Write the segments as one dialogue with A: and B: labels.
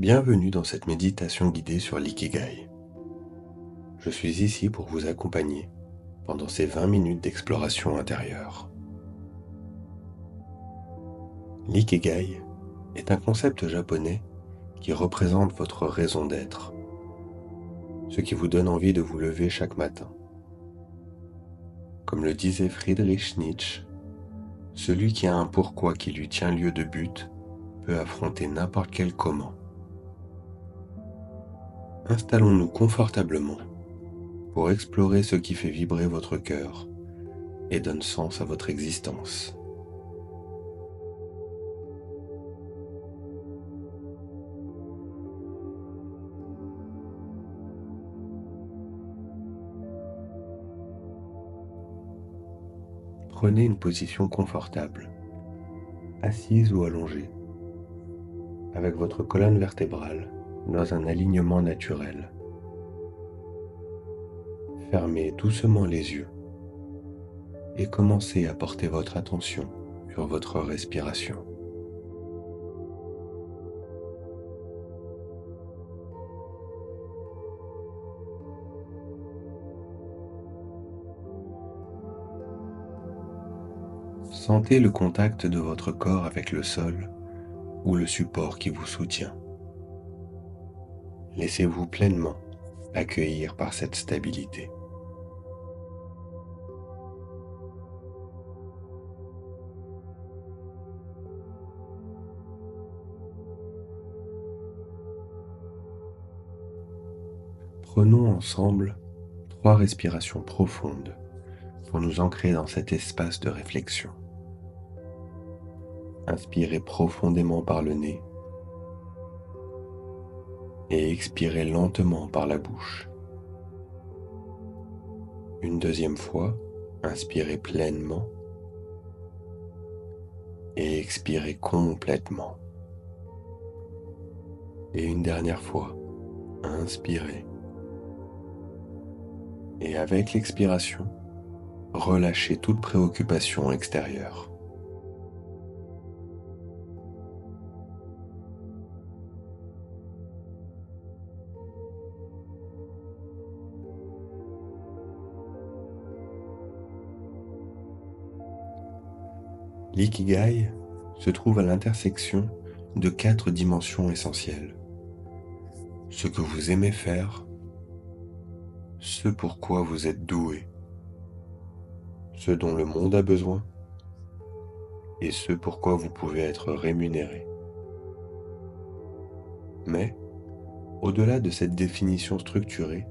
A: Bienvenue dans cette méditation guidée sur l'ikigai. Je suis ici pour vous accompagner pendant ces 20 minutes d'exploration intérieure. L'ikigai est un concept japonais qui représente votre raison d'être, ce qui vous donne envie de vous lever chaque matin. Comme le disait Friedrich Nietzsche, celui qui a un pourquoi qui lui tient lieu de but peut affronter n'importe quel comment. Installons-nous confortablement pour explorer ce qui fait vibrer votre cœur et donne sens à votre existence. Prenez une position confortable, assise ou allongée, avec votre colonne vertébrale dans un alignement naturel. Fermez doucement les yeux et commencez à porter votre attention sur votre respiration. Sentez le contact de votre corps avec le sol ou le support qui vous soutient. Laissez-vous pleinement accueillir par cette stabilité. Prenons ensemble 3 respirations profondes pour nous ancrer dans cet espace de réflexion. Inspirez profondément par le nez et expirez lentement par la bouche. Une deuxième fois, inspirez pleinement et expirez complètement. Et une dernière fois, inspirez. Et avec l'expiration, relâchez toute préoccupation extérieure. L'ikigai se trouve à l'intersection de 4 dimensions essentielles. Ce que vous aimez faire, ce pour quoi vous êtes doué, ce dont le monde a besoin et ce pour quoi vous pouvez être rémunéré. Mais, au-delà de cette définition structurée,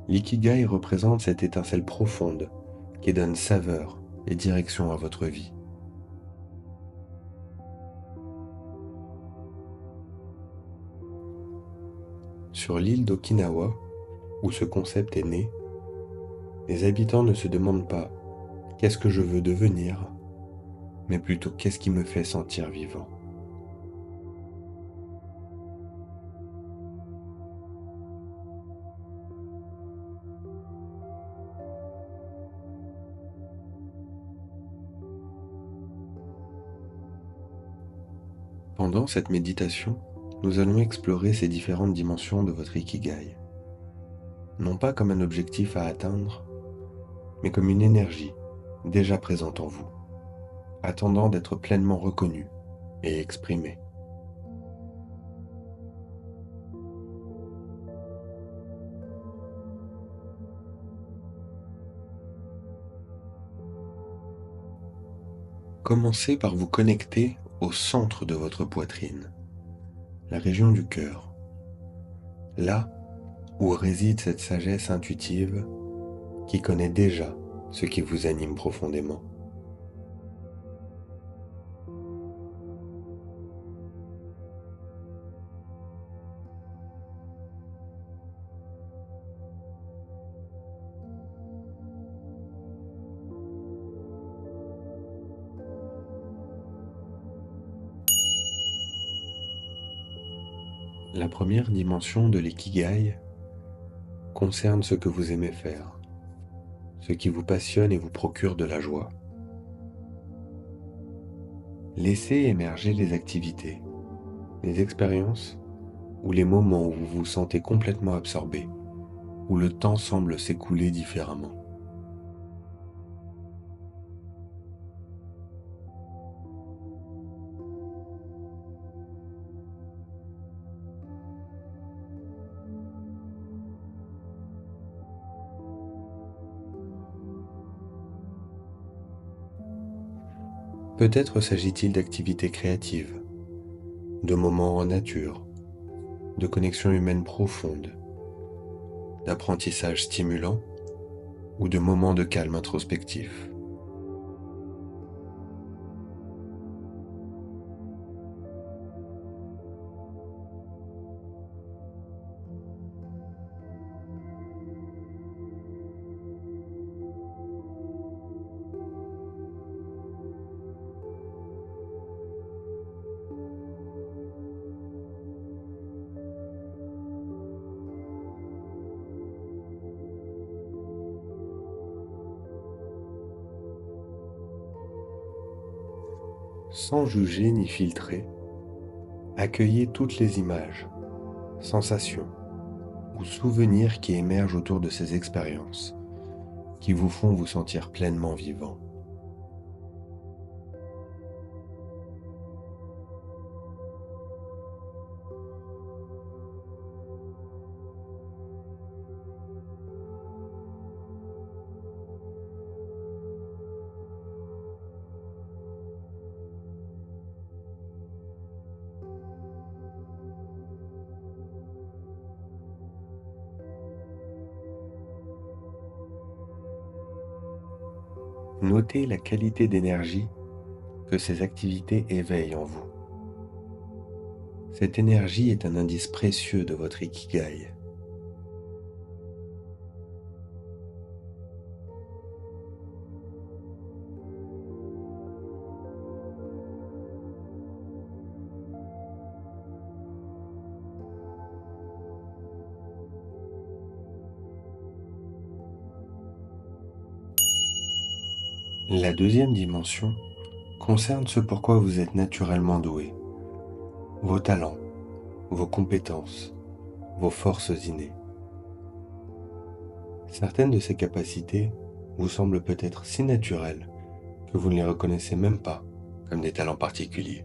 A: l'ikigai représente cette étincelle profonde qui donne saveur et direction à votre vie. Sur l'île d'Okinawa, où ce concept est né, les habitants ne se demandent pas « qu'est-ce que je veux devenir ?», mais plutôt « qu'est-ce qui me fait sentir vivant ?» Pendant cette méditation, nous allons explorer ces différentes dimensions de votre ikigai. Non pas comme un objectif à atteindre, mais comme une énergie déjà présente en vous, attendant d'être pleinement reconnue et exprimée. Commencez par vous connecter au centre de votre poitrine, la région du cœur, là où réside cette sagesse intuitive qui connaît déjà ce qui vous anime profondément. La première dimension de l'ikigai concerne ce que vous aimez faire, ce qui vous passionne et vous procure de la joie. Laissez émerger les activités, les expériences ou les moments où vous vous sentez complètement absorbé, où le temps semble s'écouler différemment. Peut-être s'agit-il d'activités créatives, de moments en nature, de connexions humaines profondes, d'apprentissage stimulant ou de moments de calme introspectif. Sans juger ni filtrer, accueillez toutes les images, sensations ou souvenirs qui émergent autour de ces expériences, qui vous font vous sentir pleinement vivant. Notez la qualité d'énergie que ces activités éveillent en vous. Cette énergie est un indice précieux de votre ikigai. La deuxième dimension concerne ce pourquoi vous êtes naturellement doué, vos talents, vos compétences, vos forces innées. Certaines de ces capacités vous semblent peut-être si naturelles que vous ne les reconnaissez même pas comme des talents particuliers.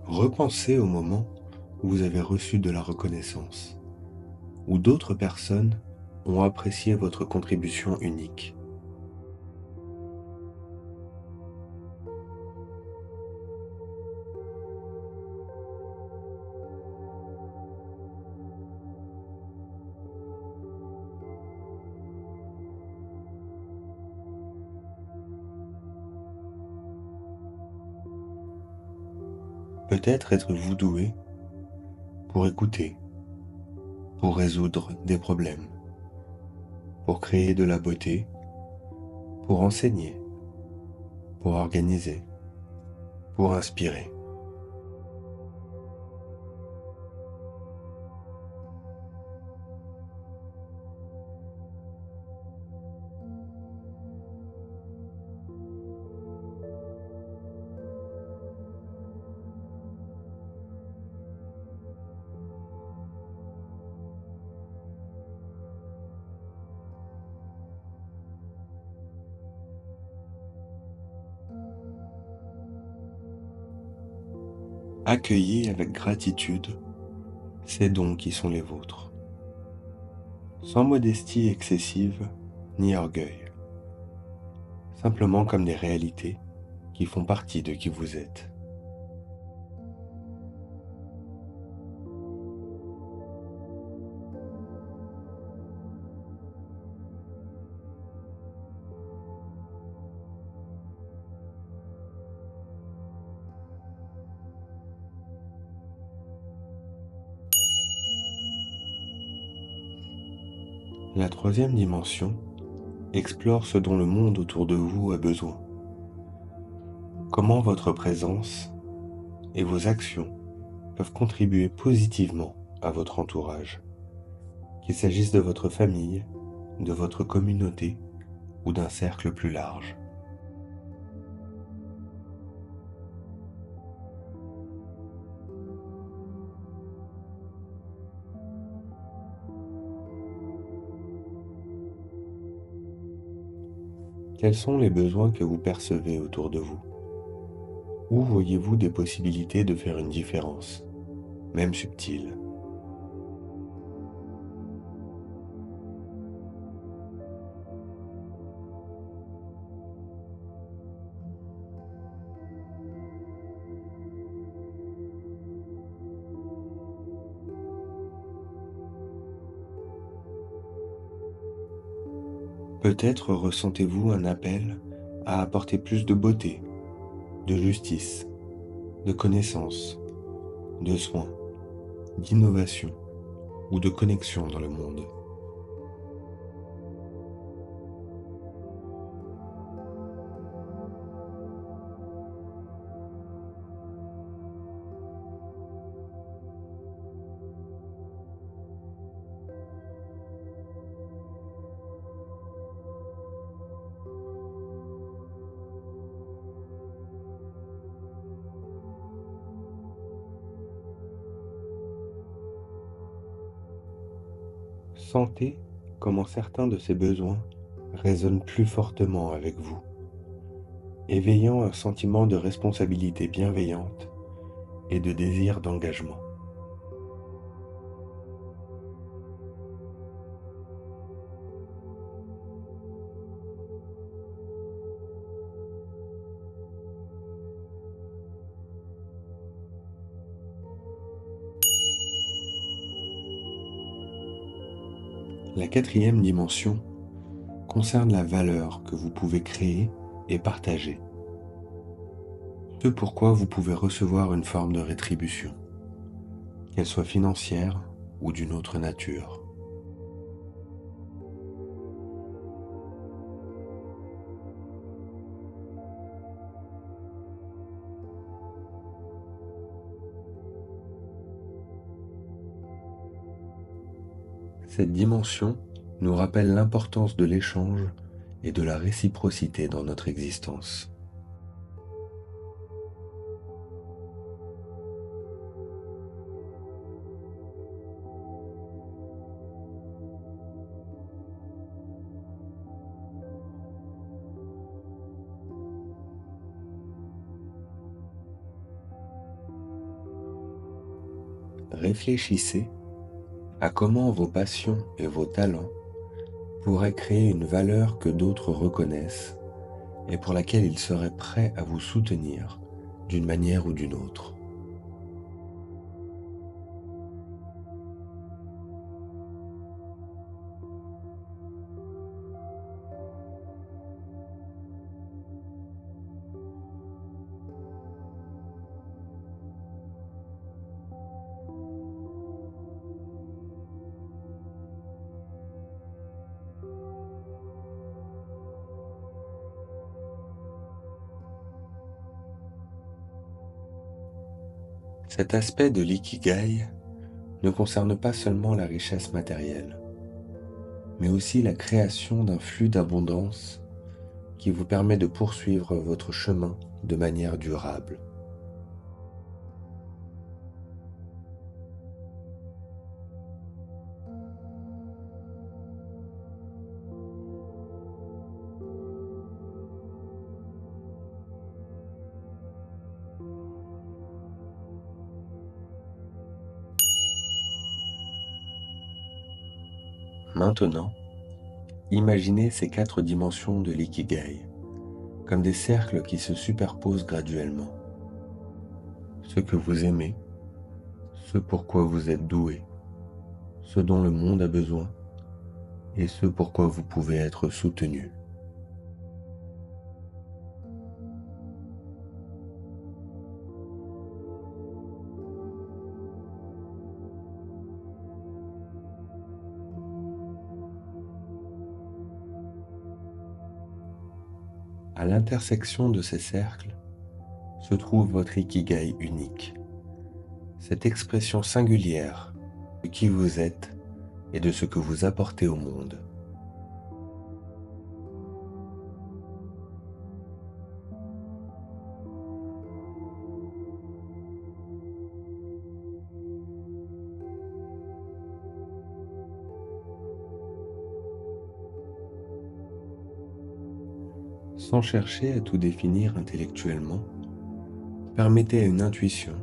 A: Repensez au moment où vous avez reçu de la reconnaissance, où d'autres personnes ont apprécié votre contribution unique. Peut-être êtes-vous doué pour écouter, pour résoudre des problèmes, pour créer de la beauté, pour enseigner, pour organiser, pour inspirer. Accueillez avec gratitude ces dons qui sont les vôtres, sans modestie excessive ni orgueil, simplement comme des réalités qui font partie de qui vous êtes. La troisième dimension explore ce dont le monde autour de vous a besoin. Comment votre présence et vos actions peuvent contribuer positivement à votre entourage, qu'il s'agisse de votre famille, de votre communauté ou d'un cercle plus large. Quels sont les besoins que vous percevez autour de vous? Où voyez-vous des possibilités de faire une différence, même subtile? Peut-être ressentez-vous un appel à apporter plus de beauté, de justice, de connaissance, de soins, d'innovation ou de connexion dans le monde. Sentez comment certains de ces besoins résonnent plus fortement avec vous, éveillant un sentiment de responsabilité bienveillante et de désir d'engagement. La quatrième dimension concerne la valeur que vous pouvez créer et partager, ce pourquoi vous pouvez recevoir une forme de rétribution, qu'elle soit financière ou d'une autre nature. Cette dimension nous rappelle l'importance de l'échange et de la réciprocité dans notre existence. Réfléchissez à comment vos passions et vos talents pourraient créer une valeur que d'autres reconnaissent et pour laquelle ils seraient prêts à vous soutenir d'une manière ou d'une autre. Cet aspect de l'ikigai ne concerne pas seulement la richesse matérielle, mais aussi la création d'un flux d'abondance qui vous permet de poursuivre votre chemin de manière durable. Maintenant, imaginez ces quatre dimensions de l'ikigai comme des cercles qui se superposent graduellement. Ce que vous aimez, ce pourquoi vous êtes doué, ce dont le monde a besoin et ce pourquoi vous pouvez être soutenu. À l'intersection de ces cercles se trouve votre ikigai unique, cette expression singulière de qui vous êtes et de ce que vous apportez au monde. Sans chercher à tout définir intellectuellement, permettez à une intuition,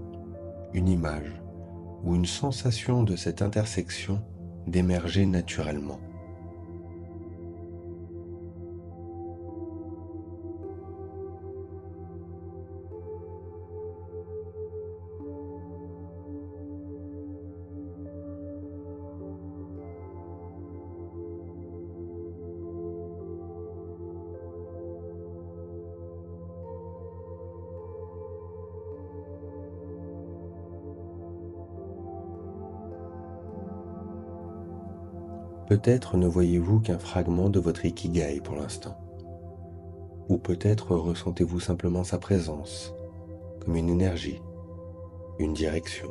A: une image ou une sensation de cette intersection d'émerger naturellement. Peut-être ne voyez-vous qu'un fragment de votre ikigai pour l'instant, ou peut-être ressentez-vous simplement sa présence, comme une énergie, une direction.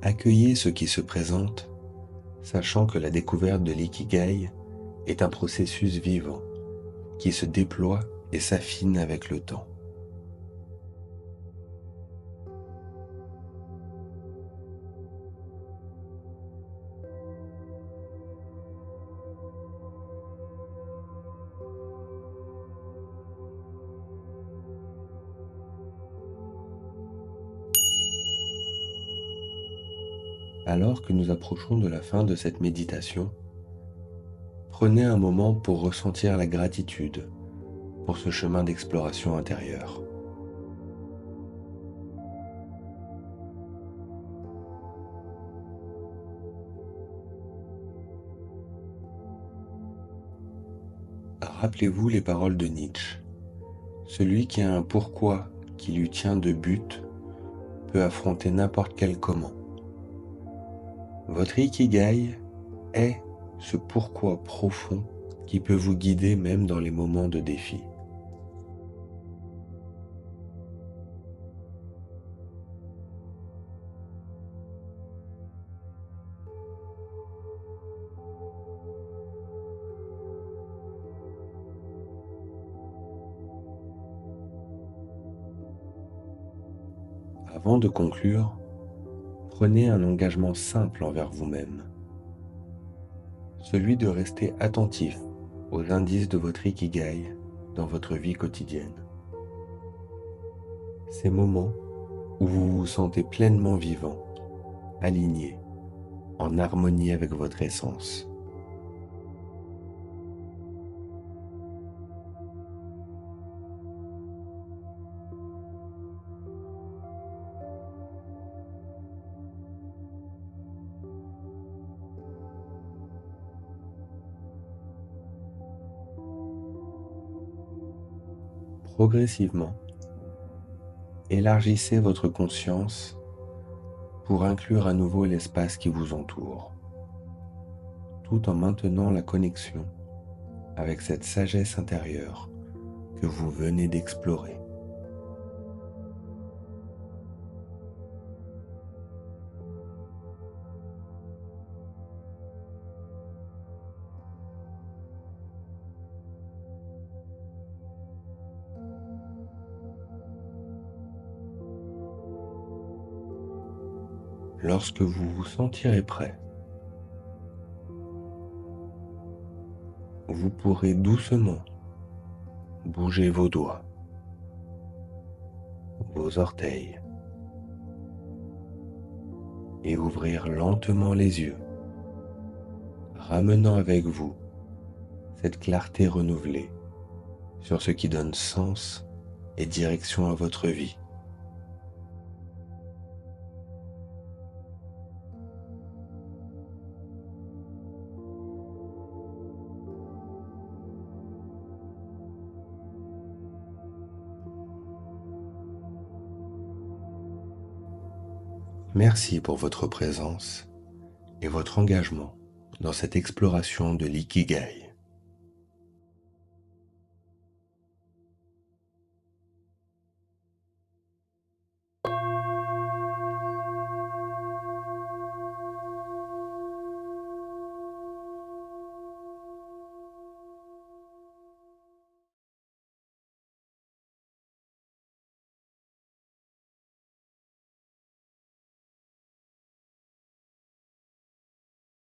A: Accueillez ce qui se présente, sachant que la découverte de l'ikigai est un processus vivant qui se déploie et s'affine avec le temps. Alors que nous approchons de la fin de cette méditation, prenez un moment pour ressentir la gratitude pour ce chemin d'exploration intérieure. Rappelez-vous les paroles de Nietzsche. Celui qui a un pourquoi qui lui tient de but peut affronter n'importe quel comment. Votre ikigai est ce pourquoi profond qui peut vous guider même dans les moments de défi. Avant de conclure, prenez un engagement simple envers vous-même, celui de rester attentif aux indices de votre ikigai dans votre vie quotidienne. Ces moments où vous vous sentez pleinement vivant, aligné, en harmonie avec votre essence. Progressivement, élargissez votre conscience pour inclure à nouveau l'espace qui vous entoure, tout en maintenant la connexion avec cette sagesse intérieure que vous venez d'explorer. Lorsque vous vous sentirez prêt, vous pourrez doucement bouger vos doigts, vos orteils et ouvrir lentement les yeux, ramenant avec vous cette clarté renouvelée sur ce qui donne sens et direction à votre vie. Merci pour votre présence et votre engagement dans cette exploration de l'ikigai.